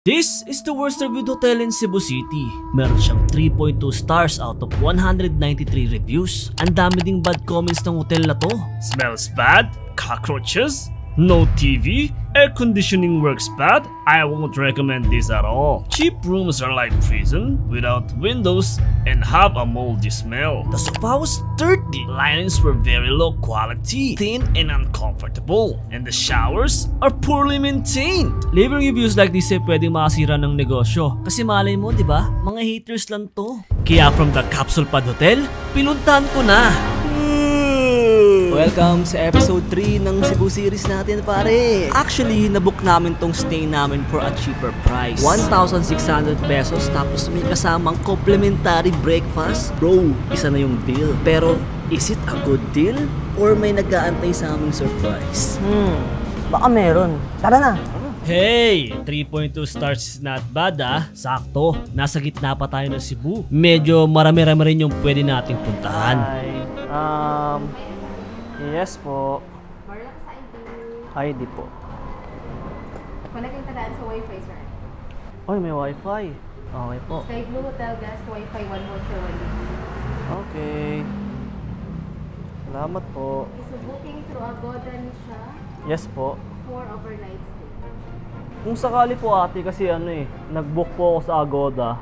This is the worst reviewed hotel in Cebu City. Meron siyang 3.2 stars out of 193 reviews. Ang dami ding bad comments ng hotel na to. Smells bad? Cockroaches? No TV? Air conditioning works bad? I won't recommend this at all. Cheap rooms are like prison, without windows, and have a moldy smell. The sofa was dirty. Linens were very low quality, thin and uncomfortable. And the showers are poorly maintained. Leaving reviews like this ay pwedeng makasira ng negosyo. Kasi malay mo, di ba? Mga haters lang to. Kaya from the Capsule Pad Hotel, pinuntahan ko na. Welcome sa episode 3 ng Cebu series natin, pare. Actually, nabook namin tong stay namin for a cheaper price. 1,600 pesos tapos may kasamang complimentary breakfast. Bro, isa na yung deal. Pero, is it a good deal? Or may nag-aantay sa aming surprise? Baka meron. Tara na. Hey! 3.2 stars is not bad ah. Sakto. Nasa gitna pa tayo ng Cebu. Medyo marami-rami rin yung pwede nating puntahan. Yes po. Marla ka sa ID. ID po. Wala kang tadaan sa Wi-Fi, sir. Oy, may wifi. Okay po. Sky Blue Hotel Gas Wi-Fi 1 voucher 1 Okay. Salamat po. Okay, so booking through Agoda ni siya. Yes po. 4 overnight stay. Kung sakali po ate, kasi nag-book po ako sa Agoda.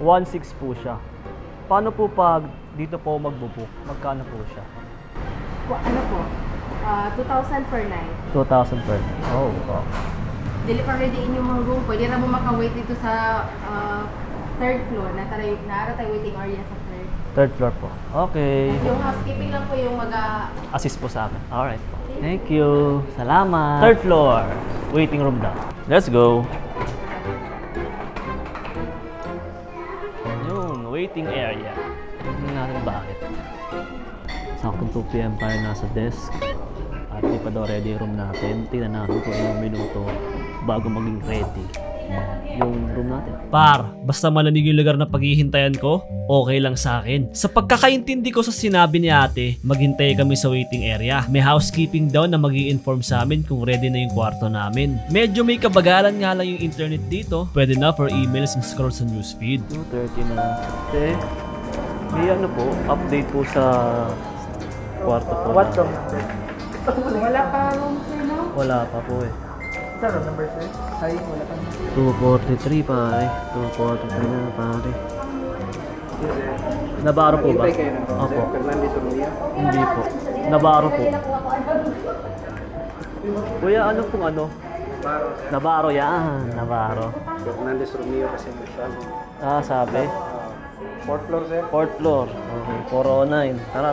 1,600 po siya. Paano po pag dito po magbo-book? Magkano po siya? Ano po? 2,000 per night. 2,000 per night. Oh, wow. Dili pa ready in yung mga room. Pwede na mo maka-wait dito sa third floor. Naara tayo waiting area sa third. Third floor po. Okay. Yung housekeeping lang po yung Assist po sa akin. Alright po. Thank you. Salamat. Third floor. Waiting room daw. Let's go. Yun, waiting area. Tignan natin bakit. Saktong 2 PM tayo nasa desk. At di pa daw ready yung room natin. Tignan natin kung ilang minuto bago maging ready yung room natin. Par, basta malamig yung lugar na paghihintayan ko, okay lang sa akin. Sa pagkakaintindi ko sa sinabi ni ate, maghintay kami sa waiting area. May housekeeping daw na mag-i-inform sa amin kung ready na yung kwarto namin. Medyo may kabagalan nga lang yung internet dito. Pwede na for emails and scroll sa newsfeed. 2:30 na. Okay. May po, update po sa kwarto po. What room number? wala pa room, sir, no? Wala pa po eh. Sa room number, sir? Ay, wala pa. 243 pare. 243 na pare. Nabaro po ba? Opo. Hindi po. Nabaro po. Kuya, ano pong ano? Nabaro yan. Nabaro. Fernandez Romeo kasi masyado. Ah, sabi? 4th floor, sir? 4th floor. Okay, 409. Tara.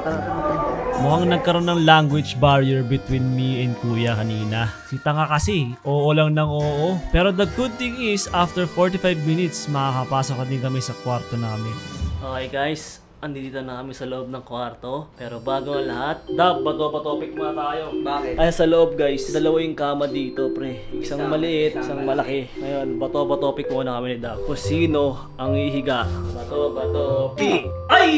Mukhang nagkaroon ng language barrier between me and kuya kanina. Si tanga kasi, oo lang ng oo. Pero the good thing is, after 45 minutes, makakapasok din kami sa kwarto namin. Okay guys, andito na kami sa loob ng kwarto. Pero bago ang lahat, bato-topic muna tayo. Bakit? Ay, sa loob guys, dalawa yung kama dito, pre. Isang maliit, isang malaki. Ngayon, bato-topic muna kami ni Dab. Kung sino ang ihiga. Bato-topic. Ay!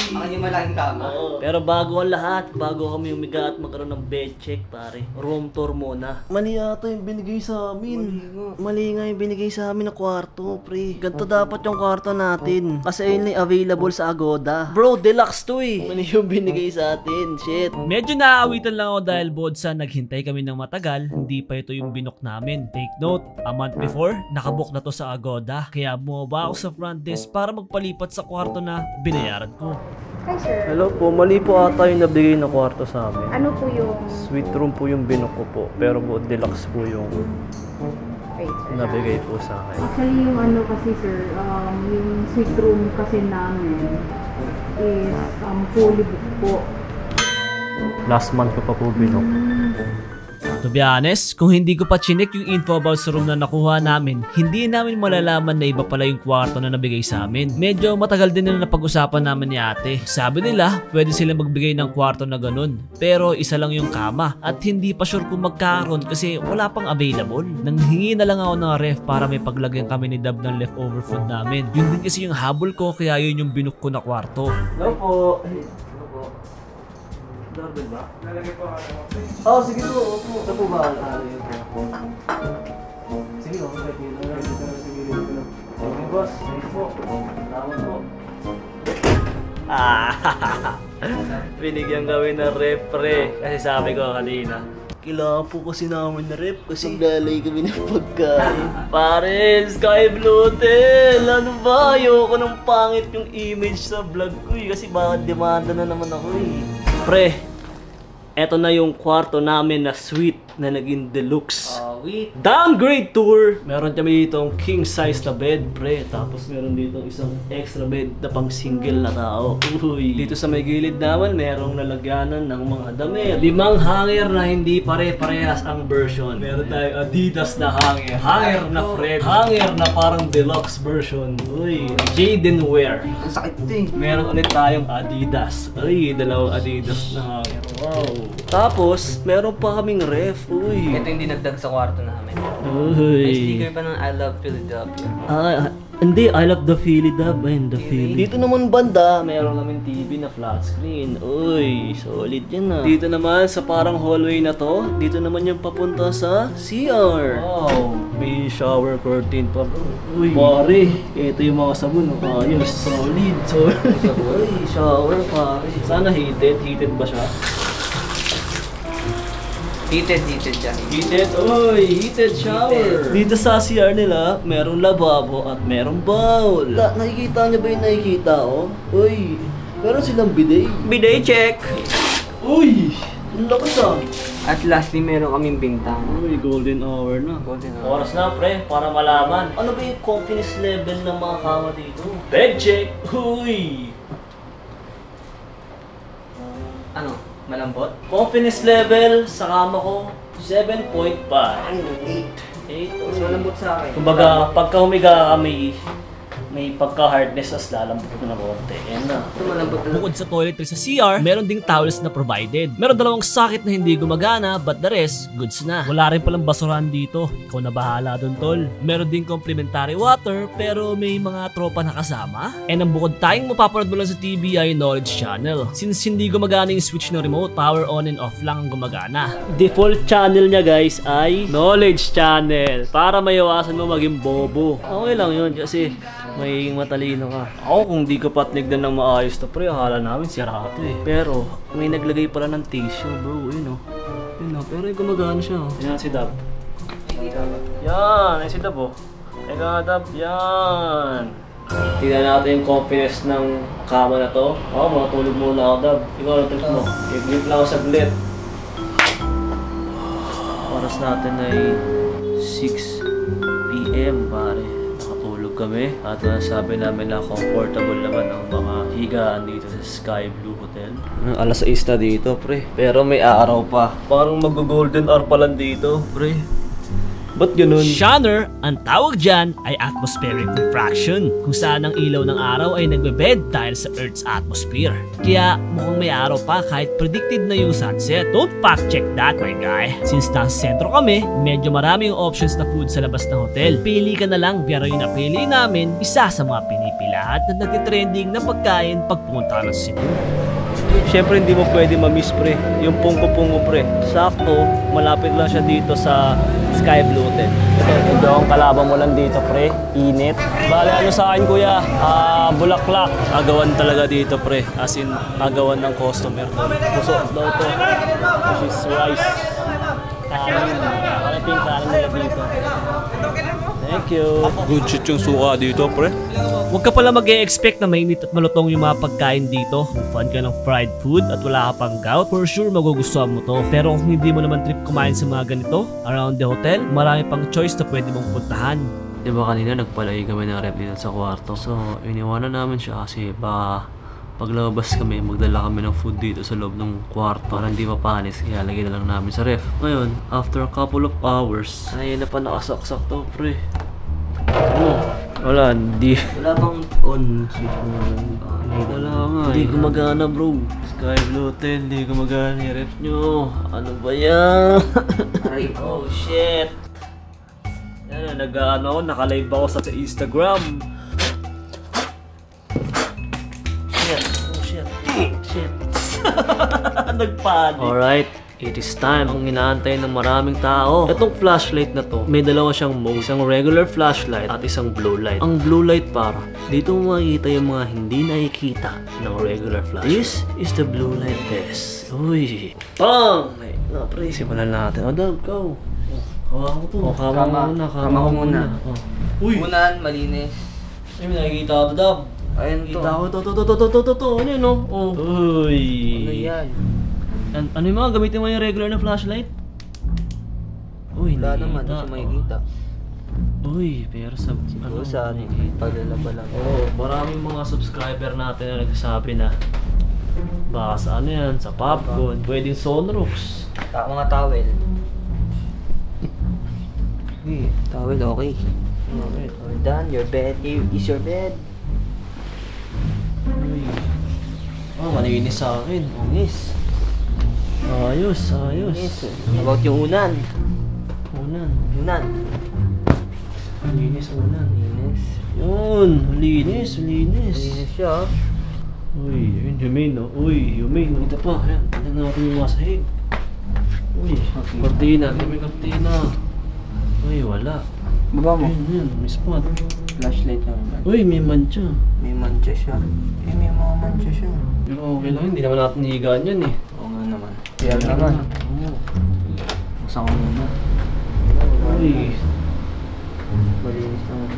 Ang yung malaking kama. Oo. Pero bago ang lahat, bago kami umiga at magkaroon ng bed check, pare. Room tour muna. Mali yata yung binigay sa amin. Mali nga yung binigay sa amin na kwarto, pre. Ganito dapat yung kwarto natin. Kasi yun yung available sa Agoda. Bro, deluxe to eh. Mali yung binigay sa atin. Shit. Medyo naaawitan lang ako dahil bukod sa naghintay kami ng matagal, hindi pa ito yung binook namin. Take note, a month before, nakabook na to sa Agoda. Kaya bumaba ako sa front desk para magpalipat sa kwarto na binayaran ko. Hi, sir. Hello po, mali po ata yung nabigay na kwarto sa amin. Ano po yung... Suite room po yung binook ko po. Pero po, deluxe po yung Wait, sir. nabigay po sa akin. Actually, yung ano kasi, sir, yung suite room kasi namin is fully booked po. Last month ko pa po binook. To be honest, kung hindi ko pa chinek yung info about sa room na nakuha namin, hindi namin malalaman na iba pala yung kwarto na nabigay sa amin. Medyo matagal din na napag-usapan namin ni ate. Sabi nila, pwede sila magbigay ng kwarto na ganun. Pero isa lang yung kama at hindi pa sure kung magkakaroon kasi wala pang available. Nanghingi na lang ako ng ref para may paglagyan kami ni Dab ng leftover food namin. Yun din kasi yung habol ko kaya yun yung binook ko na kwarto. Hello po. Doorbell ba? Lalagay po ako. Oh, sige po. Ito po ba? Sige po. Sige po. boss. Thank po. Salamat po. Binigyan kami ng rep, pre. Kasi sabi ko kanina, kailangan po kasi namin na rep kasi lalay kami ng pagkain. Pare, Sky Blue Hotel! Ano ba? Ayoko ng pangit yung image sa vlog ko eh. Kasi baka demanda na naman ako eh. Pre, eto na yung kwarto namin na suite na naging deluxe. Downgrade tour! Meron kami dito king size na bed, pre. Tapos meron dito isang extra bed na pang single na tao. Uy. Dito sa may gilid naman, merong lalagyanan ng mga damit. 5 hanger na hindi pare-parehas ang version. Meron tayong Adidas na hanger. Hanger na Fred. Hanger na parang deluxe version. Uy. Jaden Wear. Ang sakit ito eh. Meron ulit tayong Adidas. Uy, dalawang Adidas na hanger. Wow. Tapos, meron pa kaming ref. Uy. Ito yung dinagdag sa kwarto namin. Uy. May sticker pa ng I Love Philadelphia. Hindi, I love the Philly dub. Ayun, the Philly. Dito naman banda, meron namin TV na flat screen. Uy, solid yan ah. Dito naman sa parang hallway na to, dito naman yung papunta sa CR. Wow, may shower curtain pa. Uy, pare, ito yung mga sabon. Ayos, solid. Uy, shower pare. Sana heated. Heated ba siya? Heated siya. Heated, oy, heated shower. Dito sa CR nila, merong lababo at merong bowl. Nakikita niyo ba yung nakikita, oh? Uy, meron silang bidet. Bidet check! Uy, ang lakas ah. At lastly, meron kaming bintang. Uy, golden hour na. Golden hour. Oras na, pre, para malaman. Ano ba yung confidence level ng mga kama dito? Bed check! Uy! Ano? Malambot? Confidence level sa kama ko, 7.5. 8. 8. Mas malambot sa akin. Kumbaga, pagka humiga kami, may pagka-hardness as lalambot ko na konti. Yan na. Ito malambot na. Bukod sa toiletry sa CR, meron ding towels na provided. Meron 2 socket na hindi gumagana, but the rest, goods na. Wala rin palang basurahan dito. Ikaw na bahala dun, tol. Meron ding complimentary water, pero may mga tropa na kasama. And ang bukod tayong mapapanood mo lang sa TV ay Knowledge Channel. Since hindi gumagana yung switch ng remote, power on and off lang ang gumagana. Default channel niya guys ay Knowledge Channel. Para maiwasan mo maging bobo. Okay lang yun kasi may matalino ka. Ako kung di ka patnigdan ng maayos to pre, akala namin sirato eh. Pero may naglagay pala ng tissue bro, yun oh. Yun oh, pero gumagana siya oh. Yan si Dab. Yan, ay si Dab oh. Ay nga Dab, yan. Tingnan natin yung confidence ng kama na to. Oh, matulog muna ako Dab. Ikaw ang trip mo. I-grip lang ako saglit. Oras natin ay 6 PM pare. Kami at sabi namin na comfortable naman ang mga higaan dito sa Sky Blue Hotel. Alas 6 na dito, pre. Pero may araw pa. Parang mag-golden hour pa lang dito, pre. Ba't ganun? Shiner, ang tawag dyan ay atmospheric refraction, kung saan ang ilaw ng araw ay nagbebed dahil sa Earth's atmosphere. Kaya mukhang may araw pa kahit predicted na yung sunset. Don't fact check that, my guy. Since nasa sentro kami, medyo maraming options na food sa labas ng hotel. Pili ka na lang, pero yung napili namin, isa sa mga pinipilahan na nagtitrending na pagkain pagpunta ng Cebu. Siyempre hindi mo pwede ma-miss pre, yung pungko-pungko pre. Sakto, malapit lang siya dito sa Sky Blue Hotel. Ito ang kalaban mo lang dito pre, init. Bale ano sa akin kuya, bulaklak. Agawan talaga dito pre, as in agawan ng customer to. Puso daw to, which is rice. Kanin nila dito. Thank you. Good shit yung suka dito pre. Huwag ka pala mag-e-expect na mainit at malutong yung mga pagkain dito. Kung fan ka ng fried food at wala ka pang gout, for sure magugustuhan mo to. Pero kung hindi mo naman trip kumain sa mga ganito, around the hotel, marami pang choice na pwede mong puntahan. Diba kanina nagpalagi kami ng rep dito sa kwarto. So iniwanan namin siya kasi baka paglabas kami, magdala kami ng food dito sa loob ng kwarto para hindi mapanis, kaya lagay na lang namin sa ref. Ngayon, after a couple of hours, ayun na pa nakasaksak to pre. Wala, hindi. Wala bang on switch mo naman? Wala nga. Hindi gumagana bro. Sky Blue Hotel, hindi gumagana yung ref nyo. Ano ba yan? Oh shit. Yan, nag-ano, naka-live ako sa Instagram. Shit. Nagpanik. Alright, It is time ang inaantay ng maraming tao. Itong flashlight na to, may dalawa siyang mode. Isang regular flashlight at isang blue light. Ang blue light para, dito mo makikita yung mga hindi nakikita ng regular flashlight. This is the blue light test. Uy! Pang! Pre, simulan natin. O, Dab, go. Hawa ko to. Kama ko muna. Uy! Unan, malinis. Ay, may nakikita ko to, Dab. Ayun to. Kita ko to. Ano yun, no? Oh. Uy! Ano yan? Ano yung mga gamitin mo yung regular na flashlight? Uy, Wala naman, nakikita. kasi makikita. Uy, pero sa... Siguro sa paglalaba lang. Oo, maraming mga subscriber natin na nagsasabi na baka sa ano yan, sa popcorn, pwedeng sunrooks. Mga towel. Towel, okay. Okay. We're done. Your bed. Here is your bed. Uy. Oh, malinis sa akin. Linis. Ayos. Linis. About yung unan. Unan. Unan. Linis unan. Linis. Yun, linis. Linis siya. Uy, yun, humane, no? Uy, humane. Ito pa, ayan. Tignan natin yung mga sahig. Uy, kortina. May kortina. Uy, wala. Baba mo. Yun, may spot. Flashlight naman. Uy, may mancha. May mancha siya. May mga mancha siya. Pero okay lang, hindi naman natin higaan yan eh. Oo nga naman. Kaya naman. Oo. Buksan ko muna. Uy, Malinis naman.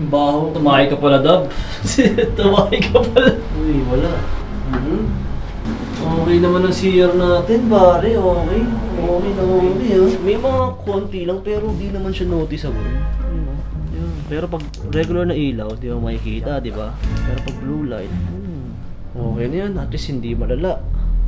baho. Tumahay ka pala, Dab. Tumahay ka pala. Uy, wala. Okay naman ang CR natin, pare. Okay. Okay na okay, ha. May mga konti lang, pero di naman siya noticeable. Yun. Pero pag regular na ilaw, di mo makikita, di ba? Pero pag blue light, okay na yan. At least hindi malala.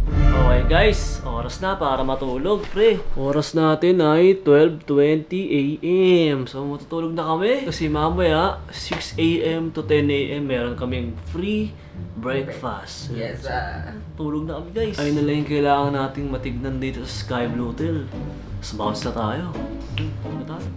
Okay guys, oras na para matulog, pre. Oras natin ay 12:20 AM. So matutulog na kami kasi mamaya 6 AM to 10 AM meron kaming free breakfast. Yes, Tulog na kami guys. Ayun na lang yung kailangan nating matignan dito sa Sky Blue Hotel. So bounce na tayo. Tulog na tayo.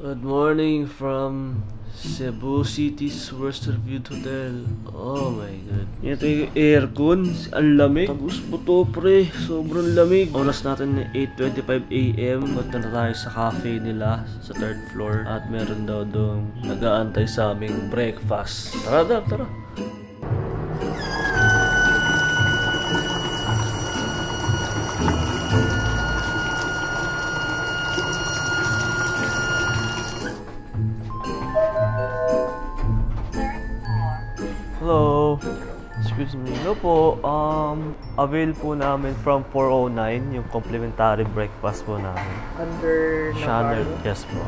Good morning from Cebu City's worst reviewed hotel. Oh my god. Ito yung aircon. Ang lamig. Tagus buto pre. Sobrang lamig. Oras natin na 8:25 AM. Punta na tayo sa cafe nila sa 3rd floor. At meron daw doon nag-aantay sa aming breakfast. Tara Dab, tara. Hello. Excuse me. Hello po. Avail po namin from 4:09 yung complimentary breakfast po namin. Under Shanner. Navarro. Yes po.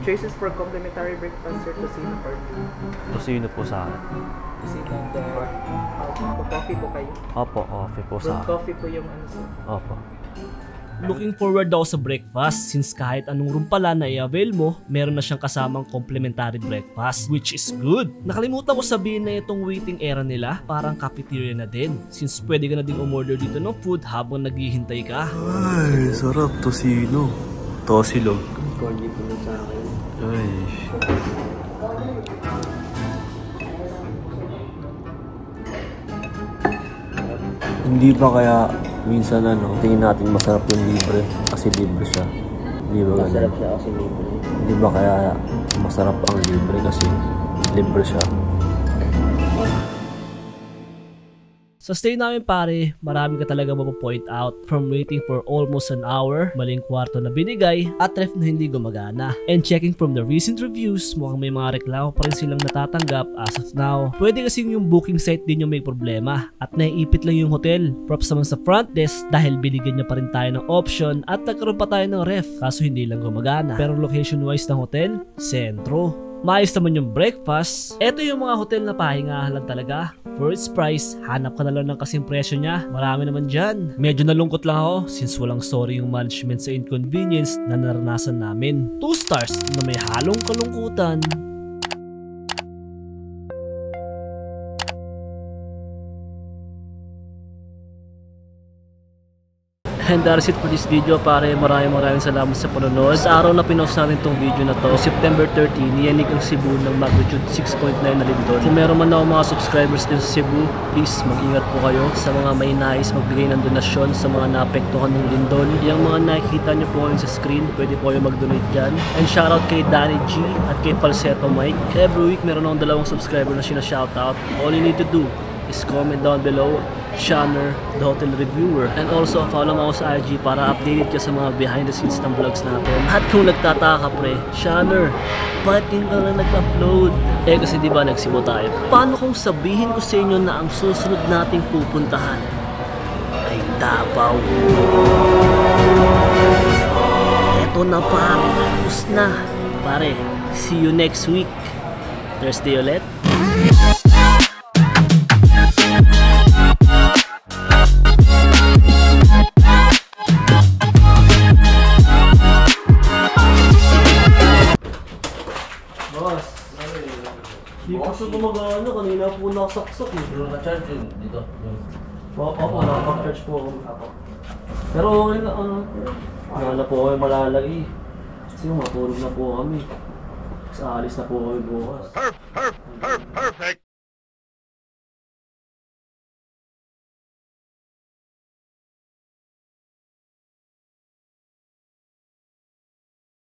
Choices for complimentary breakfast or Tocino for you. Tosino po sa akin. Tocino and coffee po kayo. Opo, coffee po sa Brewed akin. coffee po yung ano sir. Opo. Looking forward daw sa breakfast since kahit anong room pala na i-avail mo, meron na siyang kasamang complimentary breakfast, which is good. Nakalimutan ko sabihin na itong waiting area nila parang cafeteria na din since pwede ka na din umorder dito ng food habang naghihintay ka. Ay, sarap. Tosino. Tosilog. Corny po na sa akin. Ay. Hindi ba kaya minsan tingin natin masarap yung libre kasi libre siya. Di ba ganun? Masarap siya kasi libre. Di ba kaya masarap ang libre kasi libre siya? Sa stay namin pare, marami ka talaga mapo-point out from waiting for almost an hour, maling kwarto na binigay, at ref na hindi gumagana. And checking from the recent reviews, mukhang may mga reklamo pa rin silang natatanggap as of now. Pwede kasing yung booking site din yung may problema at naiipit lang yung hotel. Props naman sa front desk dahil binigyan niya pa rin tayo ng option at nagkaroon pa tayo ng ref kaso hindi lang gumagana. Pero location wise ng hotel, sentro. Maayos naman yung breakfast. Ito yung mga hotel na pahingahan lang talaga. For its price, hanap ka na lang ng kasing presyo niya. Marami naman dyan. Medyo nalungkot lang ako since walang sorry yung management sa inconvenience na naranasan namin. 2 stars na may halong kalungkutan. And that's it for this video pare. Maraming salamat sa panonood. Sa araw na pinost natin tong video na to, September 13, niyanig ang Cebu ng magnitude 6.9 na lindol. Kung meron man ako mga subscribers din sa Cebu, please mag-ingat po kayo. Sa mga may nais magbigay ng donasyon sa mga naapektuhan ng lindol, yung mga nakikita nyo po ngayon sa screen, pwede po kayo mag-donate dyan. And shoutout kay Danny G at kay Falsetto Mike. Every week meron akong 2 subscriber na sinashoutout. All you need to do is comment down below, Shanner, the hotel reviewer. And also, follow mo ako sa IG para updated ka sa mga behind the scenes ng vlogs natin. At kung nagtataka ka pre, Shanner, ba't yung ka lang nag-upload? Eh kasi diba nagsibo tayo. Paano kung sabihin ko sa inyo na ang susunod nating pupuntahan ay Davao? Eto na pare, tapos na. Pare, see you next week. Thursday ulit. Di po siya gumagana, kanina po nakasaksak eh. Pero na-charge yun dito. Opo, nakapag-charge po ako. Pero okay na, wala po kami malalagay. Kasi matulog na po kami. Sa alis na po kami bukas. Perfect!